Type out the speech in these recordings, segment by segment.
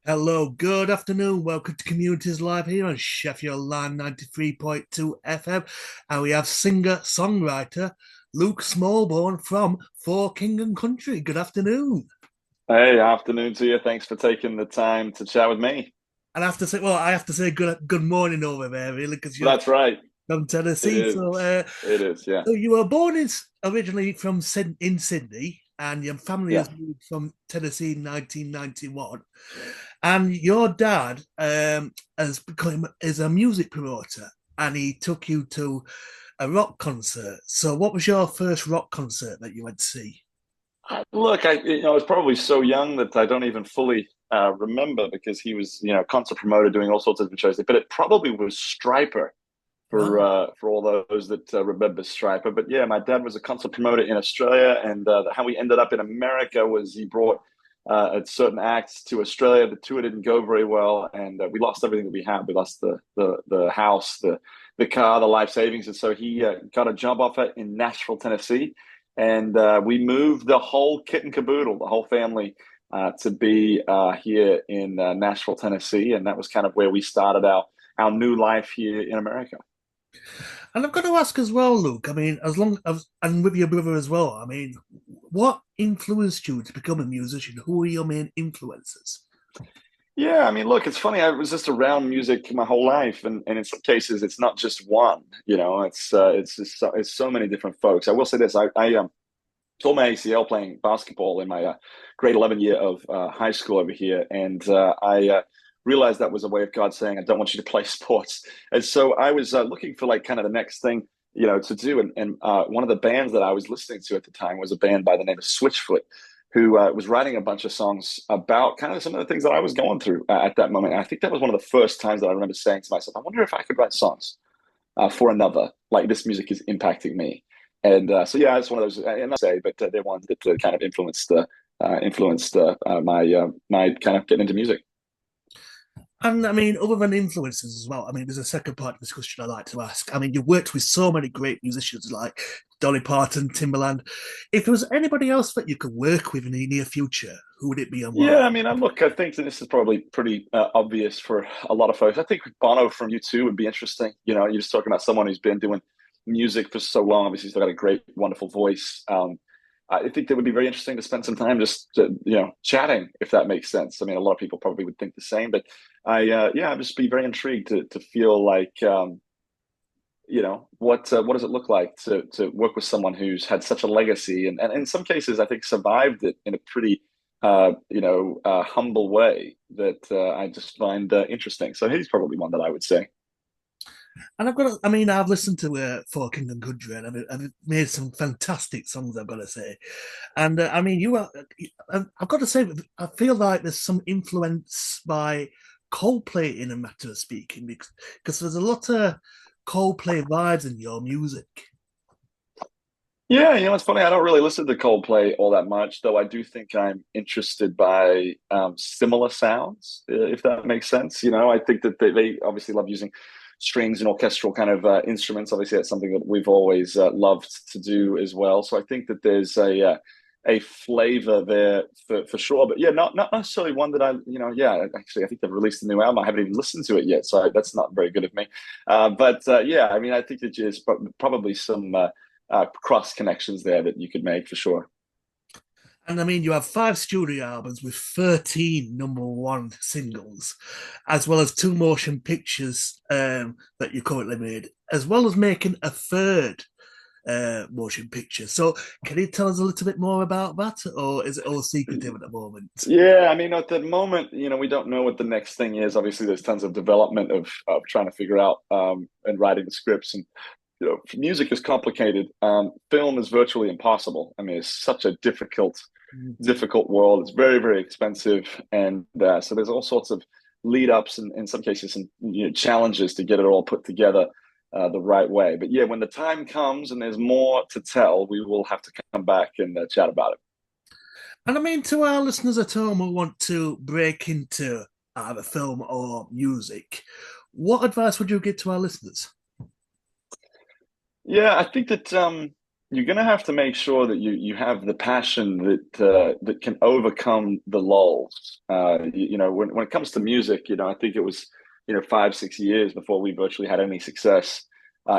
Hello, good afternoon. Welcome to Communities Live here on Sheffield Line 93.2 FM. And we have singer-songwriter Luke Smallbone from For King and Country. Good afternoon. Hey, afternoon to you. Thanks for taking the time to chat with me. And I have to say good morning over there, really, because you're That's right. from It Tennessee. is. It is. Yeah. So you were born originally in Sydney, and your family Yeah. has moved from Tennessee in 1991. And your dad has become is a music promoter, and he took you to a rock concert. So, what was your first rock concert that you went to see? Look, I was probably so young that I don't even fully remember because he was, concert promoter doing all sorts of different shows. But it probably was Striper Wow. for all those that remember Striper. But yeah, my dad was a concert promoter in Australia, and how we ended up in America was he brought certain acts to Australia. The tour didn't go very well, and we lost everything that we had. We lost the house, the car, the life savings, and so he got a job offer in Nashville, Tennessee, and we moved the whole kit and caboodle, the whole family. To be here in Nashville, Tennessee, and that was kind of where we started our new life here in America. And I've got to ask as well, Luke. I mean, as long as and with your brother as well. I mean, what influenced you to become a musician? Who are your main influences? Yeah, I mean, look, it's funny. I was just around music my whole life, and in some cases, it's not just one. It's just it's so many different folks. I will say this: I tore my ACL playing basketball in my grade 11 year of high school over here, and I realized that was a way of God saying, "I don't want you to play sports." And so I was looking for like kind of the next thing, to do. And one of the bands that I was listening to at the time was a band by the name of Switchfoot, who was writing a bunch of songs about kind of some of the things that I was going through at that moment. And I think that was one of the first times that I remember saying to myself, "I wonder if I could write songs for another. Like this music is impacting me." And so yeah, it's one of those, and I say, but they're ones that kind of influenced my kind of getting into music. And I mean, other than influences as well, I mean, there's a second part of this question I like to ask. I mean, you've worked with so many great musicians like Dolly Parton, Timberland. If there was anybody else that you could work with in the near future, who would it be and Yeah, why? I mean, I think that this is probably pretty obvious for a lot of folks. I think Bono from U2 would be interesting. You're just talking about someone who's been doing music for so long. Obviously, he's got a great, wonderful voice. I think that would be very interesting to spend some time just chatting, if that makes sense. I mean, a lot of people probably would think the same, but I'd just be very intrigued to feel like what does it look like to work with someone who's had such a legacy and in some cases I think survived it in a pretty humble way that I just find interesting. So he's probably one that I would say. And I mean, I've listened to For King and Country, and I've made some fantastic songs, I've got to say. And I mean, I've got to say, I feel like there's some influence by Coldplay in a matter of speaking, because there's a lot of Coldplay vibes in your music. Yeah, it's funny. I don't really listen to Coldplay all that much, though I do think I'm interested by similar sounds, if that makes sense. I think that they obviously love using strings and orchestral kind of instruments. Obviously, that's something that we've always loved to do as well. So I think that there's a flavor there for sure. But yeah, not necessarily one that yeah, actually, I think they've released a new album. I haven't even listened to it yet, so that's not very good of me. But yeah, I mean, I think that there's probably some cross connections there that you could make for sure. And I mean, you have five studio albums with 13 number one singles, as well as two motion pictures that you currently made, as well as making a third motion picture. So, can you tell us a little bit more about that, or is it all secretive at the moment? Yeah, I mean, at the moment, we don't know what the next thing is. Obviously, there's tons of development of trying to figure out and writing the scripts, and music is complicated. Film is virtually impossible. I mean, it's such a difficult world. It's very, very expensive, and so there's all sorts of lead ups and in some cases some challenges to get it all put together the right way. But yeah, when the time comes and there's more to tell, we will have to come back and chat about it. And I mean, to our listeners at home who want to break into either film or music, what advice would you give to our listeners? Yeah, I think that you're going to have to make sure that you have the passion that can overcome the lulls. When it comes to music, I think it was 5 6 years before we virtually had any success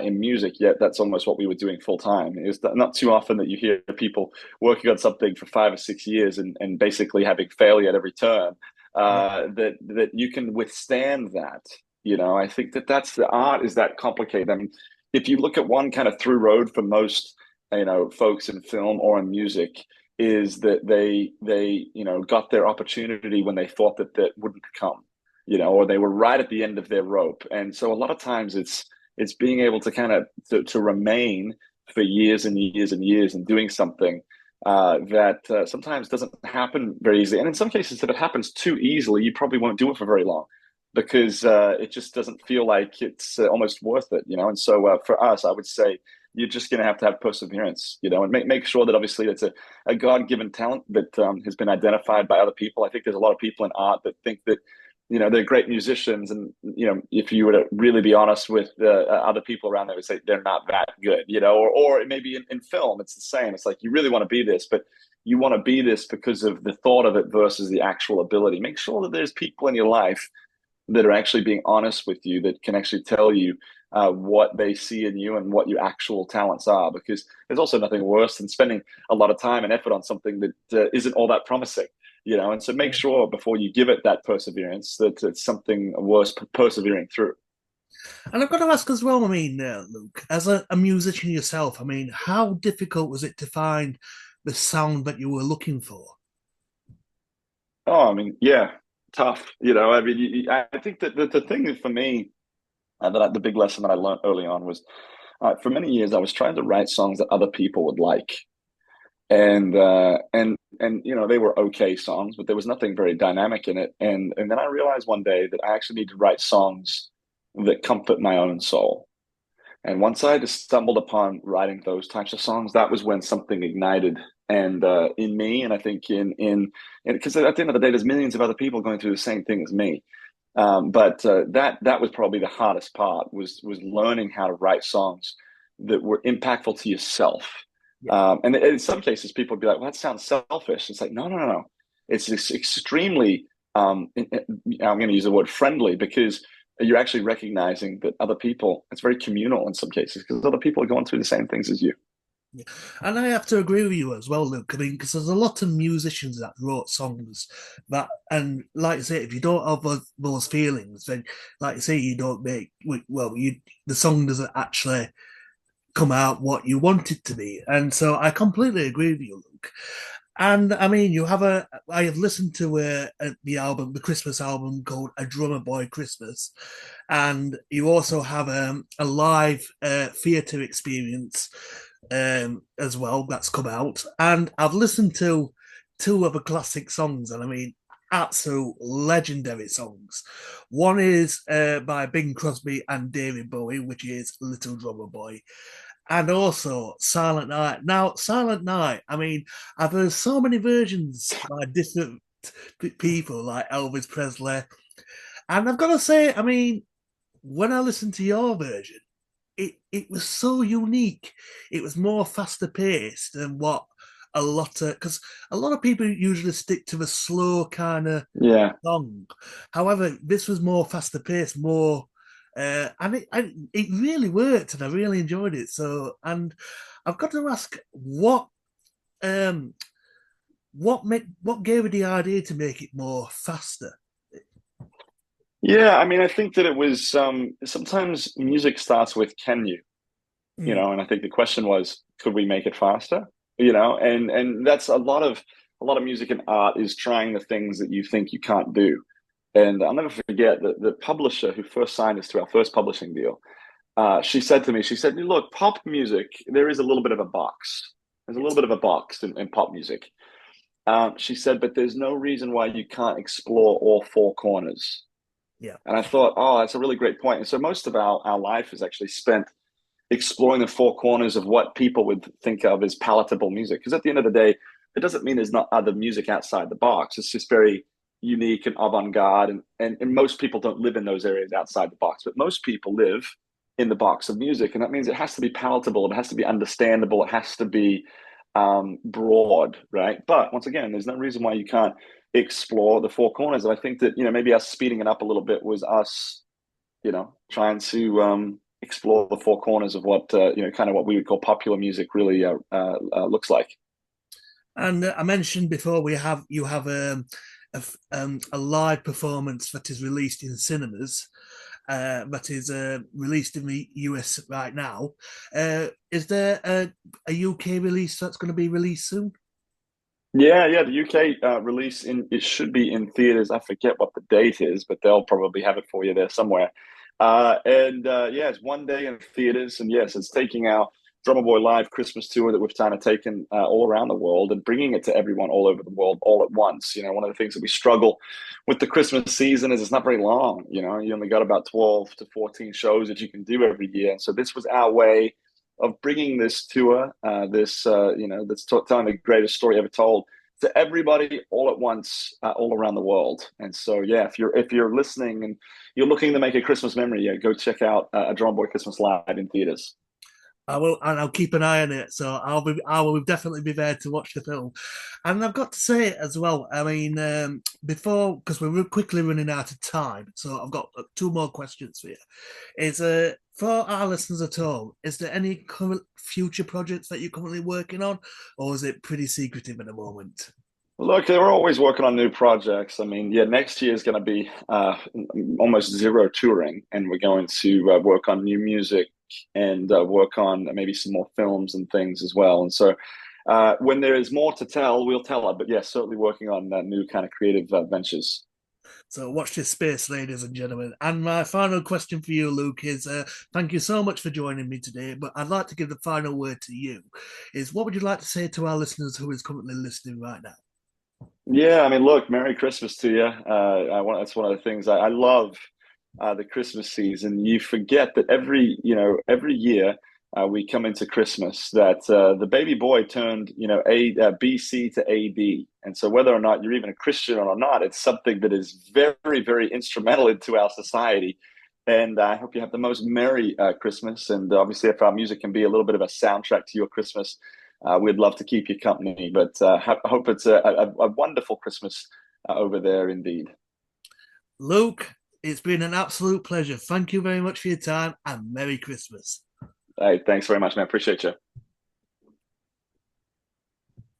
in music. Yet that's almost what we were doing full time. It's not too often that you hear people working on something for 5 or 6 years and basically having failure at every turn. Yeah. That you can withstand that. I think that's the art is that complicated. I mean, if you look at one kind of through road for most folks in film or in music is that they got their opportunity when they thought that wouldn't come, or they were right at the end of their rope. And so a lot of times it's being able to kind of to remain for years and years and years and doing something that sometimes doesn't happen very easily. And in some cases, if it happens too easily, you probably won't do it for very long because it just doesn't feel like it's almost worth it. And so for us, I would say you're just going to have perseverance, and make sure that obviously it's a God-given talent that has been identified by other people. I think there's a lot of people in art that think that, they're great musicians. And, if you were to really be honest with other people around, they would say they're not that good, or maybe in film, it's the same. It's like, you really want to be this, but you want to be this because of the thought of it versus the actual ability. Make sure that there's people in your life that are actually being honest with you, that can actually tell you what they see in you and what your actual talents are. Because there's also nothing worse than spending a lot of time and effort on something that isn't all that promising. And so make sure before you give it that perseverance that it's something worth persevering through. And I've got to ask as well, I mean, Luke, as a musician yourself, I mean, how difficult was it to find the sound that you were looking for? Oh, I mean, yeah, tough. I mean, I think that the thing for me, the big lesson that I learned early on was for many years I was trying to write songs that other people would like, and they were okay songs, but there was nothing very dynamic in it. And then I realized one day that I actually need to write songs that comfort my own soul. And once I just stumbled upon writing those types of songs, that was when something ignited and in me, and I think in because at the end of the day, there's millions of other people going through the same thing as me. But that was probably the hardest part was learning how to write songs that were impactful to yourself. Yeah. And in some cases, people would be like, "Well, that sounds selfish." It's like, no, no, no, no. It's extremely. I'm going to use the word friendly because you're actually recognizing that other people. It's very communal in some cases because other people are going through the same things as you. Yeah. And I have to agree with you as well, Luke. I mean, because there's a lot of musicians that wrote songs that, and like I say, if you don't have those feelings, then, like I say, you don't make well, the song doesn't actually come out what you want it to be. And so I completely agree with you, Luke. And I mean, I have listened to the album, the Christmas album called A Drummer Boy Christmas. And you also have a live theatre experience as well that's come out. And I've listened to two of the classic songs, and I mean, absolute legendary songs. One is by Bing Crosby and David Bowie, which is Little Drummer Boy, and also Silent Night. Now, Silent Night, I mean, I've heard so many versions by different people like Elvis Presley, and I've got to say, I mean, when I listened to your version, it was so unique. It was more faster paced than what a lot of because a lot of people usually stick to the slow kind of Yeah. song. However, this was more faster paced, more and it really worked, and I really enjoyed it. So, and I've got to ask, um what gave you the idea to make it more faster? Yeah, I mean, I think that it was sometimes music starts with can you, Mm, and I think the question was could we make it faster? And that's a lot of music and art is trying the things that you think you can't do. And I'll never forget that the publisher who first signed us to our first publishing deal, she said to me, she said, "Look, pop music, there is a little bit of a box. There's a little yes, bit of a box in pop music." She said, "But there's no reason why you can't explore all four corners." yeah, And I thought, oh, that's a really great point. And so most of our life is actually spent exploring the four corners of what people would think of as palatable music. Because at the end of the day, it doesn't mean there's not other music outside the box. It's just very unique and avant-garde. And most people don't live in those areas outside the box. But most people live in the box of music, and that means it has to be palatable, it has to be understandable, it has to be broad, right? But once again, there's no reason why you can't explore the four corners. And I think that maybe us speeding it up a little bit was us trying to explore the four corners of what kind of what we would call popular music really looks like. And I mentioned before you have a live performance that is released in cinemas, that is released in the US right now. Is there a UK release that's going to be released soon? Yeah, the UK release in it should be in theaters. I forget what the date is, but they'll probably have it for you there somewhere. And yeah, it's one day in theaters, and yes, it's taking our Drummer Boy Live Christmas tour that we've kind of taken all around the world and bringing it to everyone all over the world all at once. One of the things that we struggle with the Christmas season is it's not very long. You only got about 12 to 14 shows that you can do every year, and so this was our way of bringing this tour, that's telling the greatest story ever told to everybody all at once, all around the world. And so, yeah, if you're listening and you're looking to make a Christmas memory, yeah, go check out a Drum Boy Christmas Live in theaters. I will, and I'll keep an eye on it. So I will definitely be there to watch the film. And I've got to say as well. I mean, before because we're quickly running out of time, so I've got two more questions for you. Is for our listeners at home, is there any current future projects that you're currently working on, or is it pretty secretive at the moment? Look, we're always working on new projects. I mean, yeah, next year is going to be almost zero touring, and we're going to work on new music and work on maybe some more films and things as well. And so, when there is more to tell, we'll tell it. But yeah, certainly working on new kind of creative ventures. So watch this space, ladies and gentlemen. And my final question for you, Luke, is thank you so much for joining me today. But I'd like to give the final word to you. Is what would you like to say to our listeners who is currently listening right now? Yeah, I mean, look, Merry Christmas to you. That's one of the things I love the Christmas season. You forget that every year we come into Christmas that the baby boy turned, BC to AD, and so whether or not you're even a Christian or not, it's something that is very, very instrumental into our society. And I hope you have the most merry Christmas. And obviously, if our music can be a little bit of a soundtrack to your Christmas, we'd love to keep you company. But I hope it's a wonderful Christmas over there indeed. Luke, it's been an absolute pleasure. Thank you very much for your time and Merry Christmas. Hey, thanks very much, man. Appreciate you.